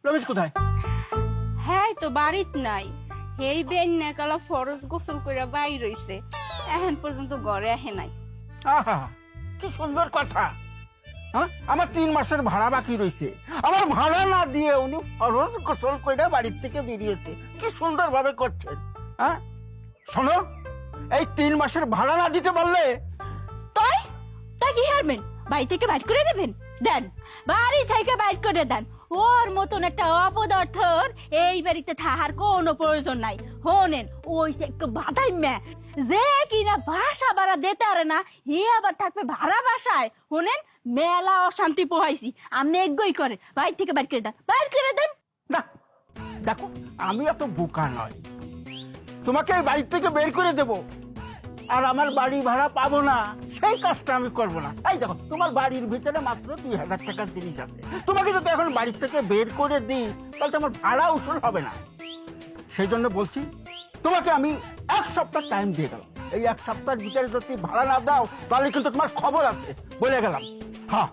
রমেশ কোথায়? হ্যাঁ তো বাড়িত নাই, এই বেন না কালা ফরজ গোসল করে বাইর রইছে, এখন পর্যন্ত ঘরে আহে নাই। আহা, কি সুন্দর কথা। হ্যাঁ, আমার 3 মাসের ভাড়া বাকি রয়েছে, আমার ভাড়া না দিয়ে উনি ফরজ গোসল করে বাড়ির থেকে বেরিয়েছে। কি সুন্দর ভাবে করছেন। হ্যাঁ শোনো, এই 3 মাসের ভাড়া না দিতে পারলে তাই তাই কি হারবেন? বাড়ি থেকে বাইর করে দেবেন? দেন, বাড়ি থেকে বাইর করে দেন। ওর মতন একটা অপদার্থর এই বাড়িতে থাকার কোনো প্রয়োজন নাই। হোনেন, ওই সে একটু বাধাই মে যে কিনা বাসা ভাড়া দিতে পারে না, হে আবার থাকবে ভাড়া বাসায়। হোনেন, মেলা অশান্তি পোহাইছি, আপনি এগোই করে বাড়ি থেকে বাইর করে দেন, বাইর করে দেন। না, দেখো আমি এত বোকা নয়, তোমাকে এই বাড়ি থেকে বের করে দেব আর আমার বাড়ি ভাড়া পাবো না সেই কাজটা আমি করবো না। এই দেখো, তোমার বাড়ির ভিতরে মাত্র 2000 টাকার জিনিস আছে, তোমাকে যদি এখন বাড়ি থেকে বের করে দিই তাহলে তো আমার ভাড়া উসুল হবে না। সেই জন্য বলছি, তোমাকে আমি 1 সপ্তাহ টাইম দিয়ে গেলাম। এই 1 সপ্তাহের ভিতরে যদি ভাড়া না দাও তাহলে কিন্তু তোমার খবর আছে, বলে গেলাম। হ্যাঁ,